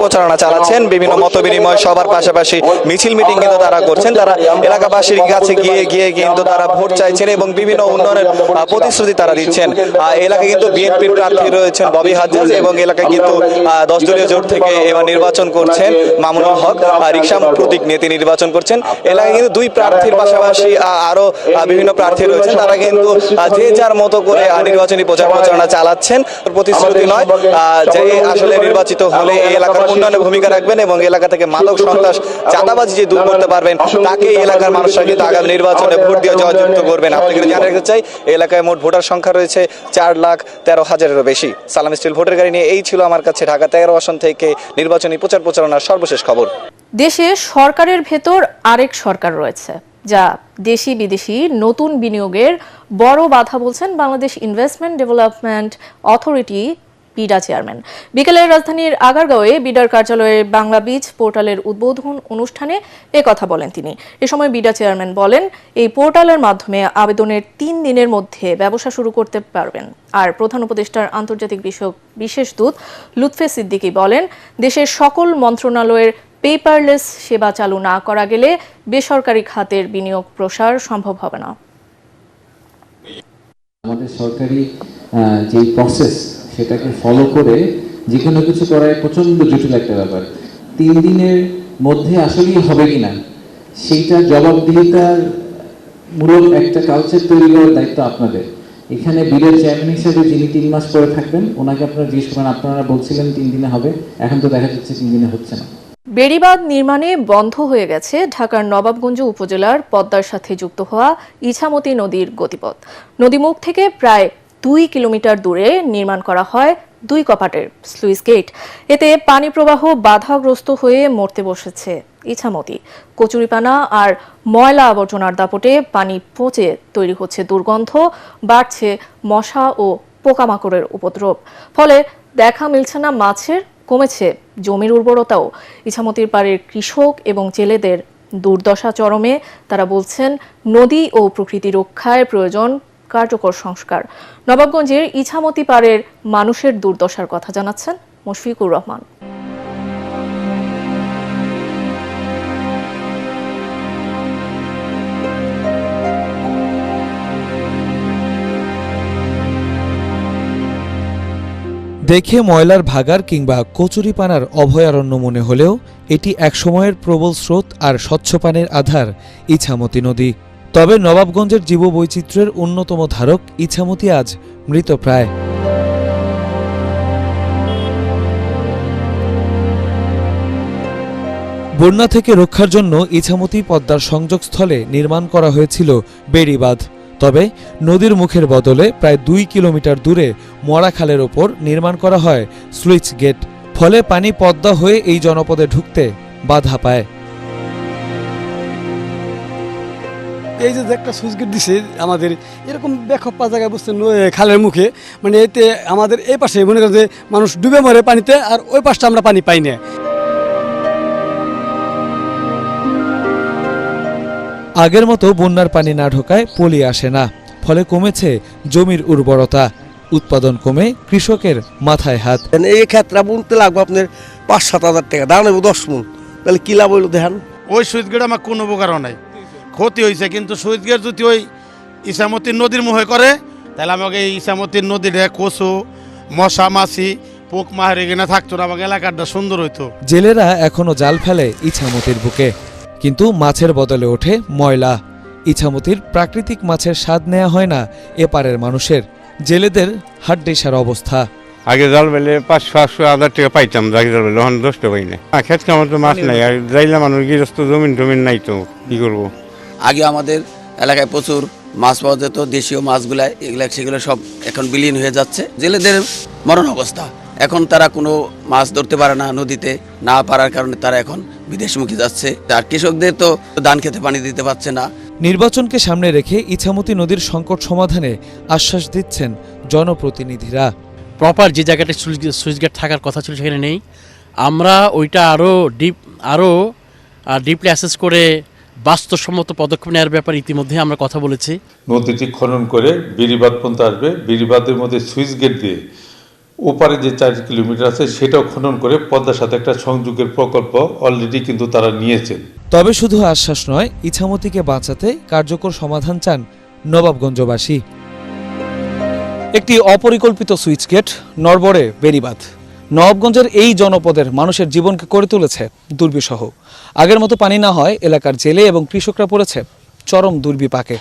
প্রচারণা চালাচ্ছেন। বিভিন্ন মতবিনিময় সবার পাশাপাশি মিছিল মিটিং কিন্তু তারা করছেন। তারা এলাকাবাসীর কাছে গিয়ে কিন্তু তারা ভোট চাইছেন এবং বিভিন্ন উন্নয়নের প্রতিশ্রুতি তারা দিচ্ছেন। এলাকায় কিন্তু বিএনপির প্রার্থী রয়েছেন ববি হাজ্জাজ এবং এলাকায় কিন্তু 10 দলীয় জোট থেকে এবার নির্বাচন করছেন মামুনুল হক, রিকশা প্রতীক নিয়ে তিনি নির্বাচন করছেন। এলাকায় কিন্তু দুই প্রার্থীর পাশাপাশি আরো বিভিন্ন প্রার্থী রয়েছেন। তারা কিন্তু যে যার মতো করে নির্বাচনী প্রচারণা চালাচ্ছেন। প্রতিশ্রুতি নয় যে আসলে নির্বাচিত হলে এই এলাকার উন্নয়নে ভূমিকা রাখবেন এবং এলাকা থেকে মাদক সন্ত্রাস চাঁদাবাজি যে দূর করতে পারবেন তাকে এই এলাকার মানুষরা কিন্তু আগামী নির্বাচনে ভোট দিয়ে জয়যুক্ত করবেন। আপনাকে জানিয়ে রাখতে চাই এই এলাকায় মোট ভোটার সংখ্যা রয়েছে 4,13,000-এরও বেশি। সালাম স্টিল ভোটার গাড়ি নিয়ে এই ছিল আমার কাছে ঢাকা 13 আসন থেকে নির্বাচনী প্রচারণার সর্বশেষ খবর। দেশে সরকারের ভেতর আরেক সরকার রয়েছে যা দেশি বিদেশি নতুন বিনিয়োগের বড় বাধা বলছেন Bangladesh investment development authority BIDA chairman. বিকেলে রাজধানীর আগারগাঁওয়ে বিডার কার্যালয়ে বাংলা বীজ পোর্টালের উদ্বোধন অনুষ্ঠানে কথা বলেন তিনি। এ সময় বিডা চেয়ারম্যান বলেন, এই পোর্টালের মাধ্যমে আবেদনের 3 দিনের মধ্যে ব্যবসা শুরু করতে পারবেন। আর প্রধান উপদেষ্টার আন্তর্জাতিক বিষয়ক বিশেষ দূত লুৎফে সিদ্দিকী বলেন, দেশের সকল মন্ত্রণালয়ের পেপারলেস সেবা চালু না করা গেলে বেসরকারি খাতের বিনিয়োগ প্রসার সম্ভব হবে না। আমাদের সরকারি যে প্রসেস সেটাকে ফলো করে যে কোনো কিছু করায় প্রচন্ড জটিল একটা ব্যাপার। 3 দিনের মধ্যে আসলেই হবে কিনা সেইটা জবাবদিহিতার মূলক একটা কালচার তৈরি করার দায়িত্ব আপনাদের। এখানে বিডের চেয়ারম্যান হিসেবে যিনি 3 মাস পরে থাকবেন ওনাকে আপনারা জিজ্ঞেস করেন, আপনারা বলছিলেন 3 দিনে হবে, এখন তো দেখা যাচ্ছে 3 দিনে হচ্ছে না। বেড়িবাঁধ নির্মাণে বন্ধ হয়ে গেছে ঢাকার নবাবগঞ্জ উপজেলার পদ্মার সাথে যুক্ত হওয়া ইছামতি নদীর গতিপথ। নদীমুখ থেকে প্রায় 2 কিলোমিটার দূরে নির্মাণ করা হয় 2 কপাটের স্লুইস গেট। এতে পানি প্রবাহ বাধাগ্রস্ত হয়ে মরতে বসেছে ইছামতি। কচুরিপানা আর ময়লা আবর্জনার দাপটে পানি পচে তৈরি হচ্ছে দুর্গন্ধ, বাড়ছে মশা ও পোকামাকড়ের উপদ্রব। ফলে দেখা মিলছে না মাছের, কমেছে জমির উর্বরতাও। ইছামতির পাড়ের কৃষক এবং জেলেদের দুর্দশা চরমে। তারা বলছেন, নদী ও প্রকৃতি রক্ষায় প্রয়োজন কার্যকর সংস্কার। নবাবগঞ্জের ইছামতি পাড়ের মানুষের দুর্দশার কথা জানাচ্ছেন মুশফিকুর রহমান। দেখে ময়লার ভাগার কিংবা কচুরিপানার অভয়ারণ্য মনে হলেও এটি একসময়ের প্রবল স্রোত আর স্বচ্ছ পানির আধার ইছামতি নদী। তবে নবাবগঞ্জের জীববৈচিত্র্যের অন্যতম ধারক ইছামতি আজ মৃতপ্রায়। বন্যা থেকে রক্ষার জন্য ইছামতি পদ্মার সংযোগস্থলে নির্মাণ করা হয়েছিল বেড়িবাঁধ। তবে নদীর মুখের বদলে প্রায় 2 কিলোমিটার দূরে মরাখালের ওপর নির্মাণ করা হয় স্লুইস গেট। ফলে পানি পদ্মা হয়ে এই জনপদে ঢুকতে বাধা পায়। এই যে একটা সুইচ গেট দিছে আমাদের এরকম বেখপ্পা জায়গায় বুঝছেন খালের মুখে, মানে এতে আমাদের এই পাশে মনে করেন যে মানুষ ডুবে মরে পানিতে, আর ওই পাশটা আমরা পানি পাই না। আগের মতো বন্যার পানি না ঢোকায় পলি আসে না, ফলে কমেছে জমির উর্বরতা, উৎপাদন কমে কৃষকের মাথায় হাত। এই ক্ষেত্রে বুনতে লাগবে আপনার 5-7 হাজার টাকা, দাম নেব 10 মণ, তাহলে কি লাভ হইলো দেখেন। ওই সুইচ গেট আমার কোনো উপকারও নাই, ক্ষতি হয়েছে। কিন্তু সুইচ গেট যদি ওই ইছামতির নদীর মুখে করে তাহলে আমাকে এই ইছামতির নদীরে কচু মশা মাছি পোক মাহারে কিনা থাকতো না, আমাকে এলাকাটা সুন্দর হইতো। জেলেরা এখনো জাল ফেলে ইছামতির বুকে, কিন্তু মাছের বদলে ওঠে ময়লা। ইছামতির প্রাকৃতিক মাছের স্বাদ নেওয়া হয় না এপারের মানুষের। জেলেদের হাড্ডিসার অবস্থা। আগে জাল বেলে 500-800 হাজার টাকা পাইতাম, জাল বেলে এখন 10 টাকা পাই না। খেত কামার তো মাছ নাই, আর যাইলে মানুষ গৃহস্থ জমিন নাই, তো কি করবো। আগে আমাদের এলাকায় প্রচুর মাছ পাওয়া যেত, দেশীয় মাছগুলা সেগুলো সব এখন বিলীন হয়ে যাচ্ছে। জেলেদের মরণ অবস্থা, এখন তারা কোনো মাছ ধরতে পারে না, নদীতে না পারার কারণে তারা এখন বিদেশমুখী যাচ্ছে। আর কৃষকদের তো ধান খেতে পানি দিতে পারছে না। নির্বাচনকে সামনে রেখে ইছামতি নদীর সংকট সমাধানে আশ্বাস দিচ্ছেন জনপ্রতিনিধিরা। প্রপার যে জায়গাটা সুইচ গেট থাকার কথা ছিল সেখানে নেই। আমরা ওইটা আরও ডিপলি অ্যাসেস করে বাস্তবসম্মত পদক্ষেপ নেওয়ার ব্যাপারে ইতিমধ্যে আমরা কথা বলেছি। নদীটি খনন করে বেড়িবাঁধ পর্যন্ত আসবে, বেড়িবাঁধের মধ্যে সুইচ গেট দিয়ে ওপারে যে 4 কিলোমিটার আছে সেটাও খনন করে পদ্মার সাথে একটা সংযোগের প্রকল্প অলরেডি কিন্তু তারা নিয়েছেন। তবে শুধু আশ্বাস নয়, ইছামতীকে বাঁচাতে কার্যকর সমাধান চান নবাবগঞ্জবাসী। একটি অপরিকল্পিত সুইচ গেট, নড়বড়ে বেড়িবাঁধ নবাবগঞ্জের এই জনপদের মানুষের জীবনকে করে তুলেছে দুর্বিষহ। আগের মতো পানি না হয় এলাকার জেলে এবং কৃষকরা পড়েছে চরম দুর্বিপাকে।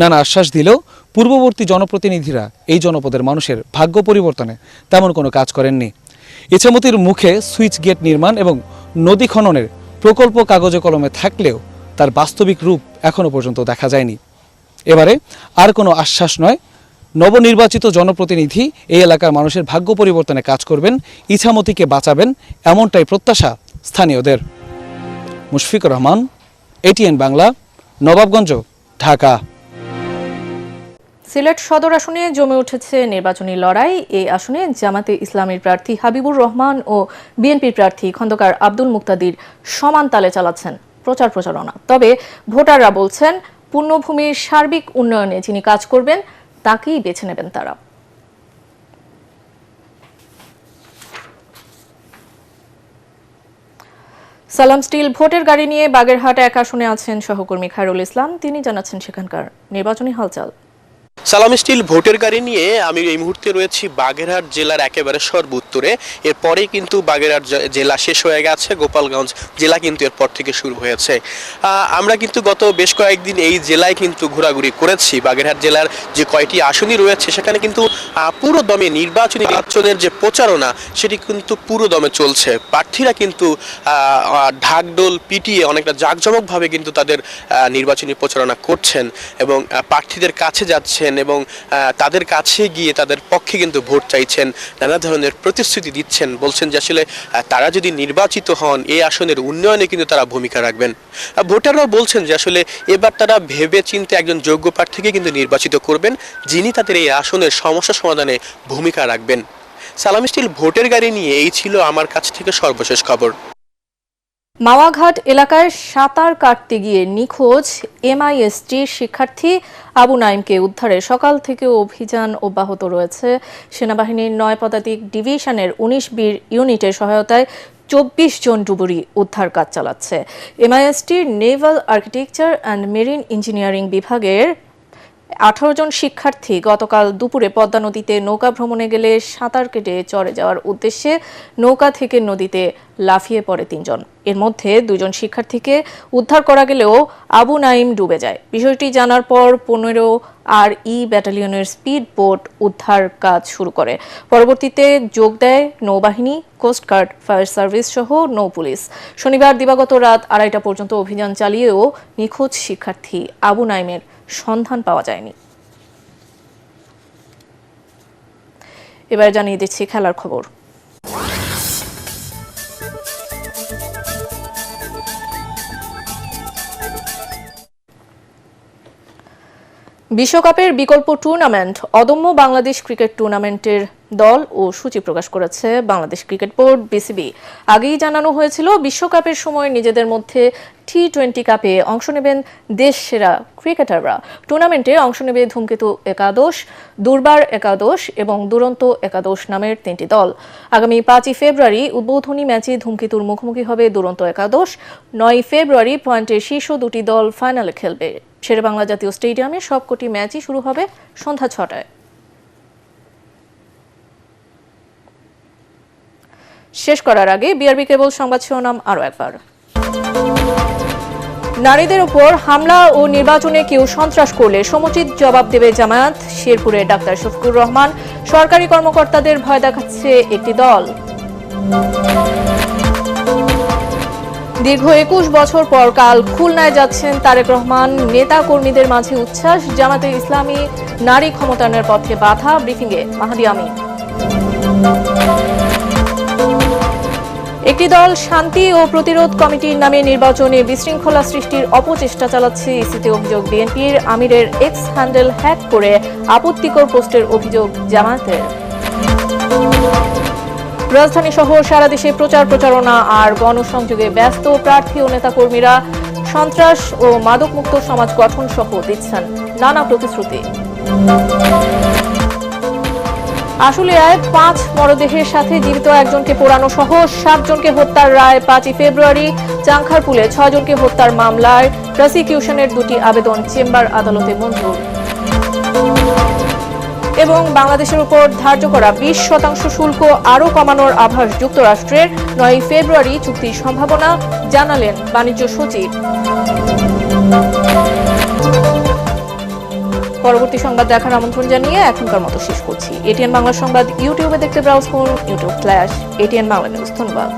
নানা আশ্বাস দিলেও পূর্ববর্তী জনপ্রতিনিধিরা এই জনপদের মানুষের ভাগ্য পরিবর্তনে তেমন কোনো কাজ করেননি। ইছামতীর মুখে সুইচ গেট নির্মাণ এবং নদী খননের প্রকল্প কাগজে কলমে থাকলেও তার বাস্তবিক রূপ এখনো পর্যন্ত দেখা যায়নি। এবারে আর কোনো আশ্বাস নয়, নবনির্বাচিত জনপ্রতিনিধি এই এলাকার মানুষের ভাগ্য পরিবর্তনে কাজ করবেন, ইছামতীকে বাঁচাবেন, এমনটাই প্রত্যাশা স্থানীয়দের। মুশফিকুর রহমান, এটিএন বাংলা, নবাবগঞ্জ, ঢাকা। সিলেট সদর আসনে জমে উঠেছে নির্বাচনী লড়াই। এই আসনে জামাতে ইসলামীর প্রার্থী হাবিবুর রহমান ও বিএনপির প্রার্থী খন্দকার আব্দুল মুক্তাদির সমান তালে চালাচ্ছেন প্রচার প্রচারণা। তবে ভোটাররা বলছেন, পূর্ণভূমির সার্বিক উন্নয়নে যিনি কাজ করবেন তাকেই বেছে নেবেন তারা। সালাম স্টিল ভোটের গাড়ি নিয়ে বাগেরহাট 1 আসনে আছেন সহকর্মী খায়রুল ইসলাম। তিনি জানাচ্ছেন সেখানকার নির্বাচনী হালচাল। সালাম স্টিল ভোটের গাড়ি নিয়ে আমি এই মুহূর্তে রয়েছি বাগেরহাট জেলার একেবারে সর্বোত্তরে। এরপরেই কিন্তু বাগেরহাট জেলা শেষ হয়ে গেছে, গোপালগঞ্জ জেলা কিন্তু এরপর থেকে শুরু হয়েছে। আমরা কিন্তু গত বেশ কয়েকদিন এই জেলায় কিন্তু ঘোরাঘুরি করেছি। বাগেরহাট জেলার যে কয়টি আসনই রয়েছে সেখানে কিন্তু পুরো দমে নির্বাচনের যে প্রচারণা সেটি কিন্তু পুরো দমে চলছে। প্রার্থীরা কিন্তু ঢাকঢোল পিটিয়ে অনেকটা জাঁকজমকভাবে কিন্তু তাদের নির্বাচনী প্রচারণা করছেন এবং প্রার্থীদের কাছে যাচ্ছেন এবং তাদের কাছে গিয়ে তাদের পক্ষে কিন্তু ভোট চাইছেন, নানা ধরনের প্রতিশ্রুতি দিচ্ছেন। বলছেন যে আসলে তারা যদি নির্বাচিত হন এই আসনের উন্নয়নে কিন্তু তারা ভূমিকা রাখবেন। ভোটাররাও বলছেন যে আসলে এবার তারা ভেবে চিন্তে একজন যোগ্য প্রার্থীকে কিন্তু নির্বাচিত করবেন, যিনি তাদের এই আসনের সমস্যা সমাধানে ভূমিকা রাখবেন। সালাম স্টিল ভোটের গাড়ি নিয়ে এই ছিল আমার কাছ থেকে সর্বশেষ খবর। মাওয়াঘাট এলাকায় সাঁতার কাটতে গিয়ে নিখোঁজ এমআইএসটির শিক্ষার্থী আবু নাইমকে উদ্ধারে সকাল থেকে অভিযান অব্যাহত রয়েছে। সেনাবাহিনীর 9 পদাতিক ডিভিশনের 19 বীর ইউনিটের সহায়তায় 24 জন ডুবুরি উদ্ধার কাজ চালাচ্ছে। এমআইএসটির naval architecture and marine engineering বিভাগের 18 জন শিক্ষার্থী গতকাল দুপুরে পদ্মা নদীতে নৌকা ভ্রমণে গেলে সাঁতার কেটে চরে যাওয়ার উদ্দেশ্যে নৌকা থেকে নদীতে লাফিয়ে পড়ে 3 জন। এর মধ্যে 2 জন শিক্ষার্থীকে উদ্ধার করা গেলেও আবু নাইম ডুবে যায়। বিষয়টি জানার পর 15 RE ব্যাটালিয়নের স্পিড বোট উদ্ধার কাজ শুরু করে। পরবর্তীতে যোগ দেয় নৌবাহিনী, কোস্টগার্ড, ফায়ার সার্ভিস সহ নৌ পুলিশ। শনিবার দিবাগত রাত 2:30 পর্যন্ত অভিযান চালিয়েও নিখোঁজ শিক্ষার্থী আবু নাইমের সন্ধান পাওয়া যায়নি। এবার জানিয়ে দিচ্ছি খেলার খবর। বিশ্বকাপের বিকল্প টুর্নামেন্ট অদম্য বাংলাদেশ ক্রিকেট টুর্নামেন্টের দল ও সূচি প্রকাশ করেছে বাংলাদেশ ক্রিকেট বোর্ড বিসিবি। আগেই জানানো হয়েছিল বিশ্বকাপের সময় নিজেদের মধ্যে টি20 কাপে অংশ নেবেন দেশ সেরা ক্রিকেটাররা। টুর্নামেন্টে অংশ নেবে ধূমকেতু একাদশ, দুর্বার একাদশ এবং দুরন্ত একাদশ নামের 3টি দল। আগামী 5 ফেব্রুয়ারি উদ্বোধনী ম্যাচে ধূমকেতুর মুখোমুখি হবে দুরন্ত একাদশ। 9 ফেব্রুয়ারি পয়েন্টের শীর্ষ 2টি দল ফাইনালে খেলবে। শেরেবাংলা জাতীয় স্টেডিয়ামে সবকটি ম্যাচই শুরু হবে সন্ধ্যা 6টায়। শেষ করার আগে বিআরবি কেবল সংবাদ শিরোনাম আরও একবার। নারীদের উপর হামলা ও নির্বাচনে কেউ সন্ত্রাস করলে সমুচিত জবাব দেবে জামায়াত। শেরপুরে ডাক্তার শফিকুর রহমান, সরকারি কর্মকর্তাদের ভয় দেখাচ্ছে একটি দল। দীর্ঘ 21 বছর পর কাল খুলনায় যাচ্ছেন তারেক রহমান। নেতা কর্মীদের মাঝে উচ্ছ্বাস। জামাতে ইসলামী নারী ক্ষমতায়নের পথে বাধা, ব্রিফিংয়ে মাহাদি আমিন। একটি দল শান্তি ও প্রতিরোধ কমিটির নামে নির্বাচনে বিশৃঙ্খলা সৃষ্টির অপচেষ্টা চালাচ্ছে। ইসিতে অভিযোগ বিএনপির। আমিরের এক্স হ্যান্ডেল হ্যাক করে আপত্তিকর পোস্টের অভিযোগ জামায়াতের। রাজধানী সহ সারা দেশে প্রচার প্রচারণা আর গণসংযোগে ব্যস্ত প্রার্থী ও নেতাকর্মীরা। সন্ত্রাস ও মাদকমুক্ত সমাজ গঠন সহ দিচ্ছেন নানা প্রতিশ্রুতি। আশুলিয়ায় 5 মরদেহের সাথে জীবিত একজনকে পোড়ানো সহ 7 জনকে হত্যার রায় 5 ফেব্রুয়ারি। চাংখারপুলে 6 জনকে হত্যার মামলায় প্রসিকিউশনের 2টি আবেদন চেম্বার আদালতে মঞ্জুর। এবং বাংলাদেশের উপর ধার্য করা 20% শুল্ক আরও কমানোর আভাস যুক্তরাষ্ট্রের। 9 ফেব্রুয়ারি চুক্তির সম্ভাবনা জানালেন বাণিজ্য সচিব। পরবর্তী সংবাদ দেখার আমন্ত্রণ জানিয়ে এখনকার মতো শেষ করছি। এটিএন বাংলা সংবাদ ইউটিউবে দেখতে ব্রাউজ করুন youtube/ATN বাংলা নিউজ। ধন্যবাদ।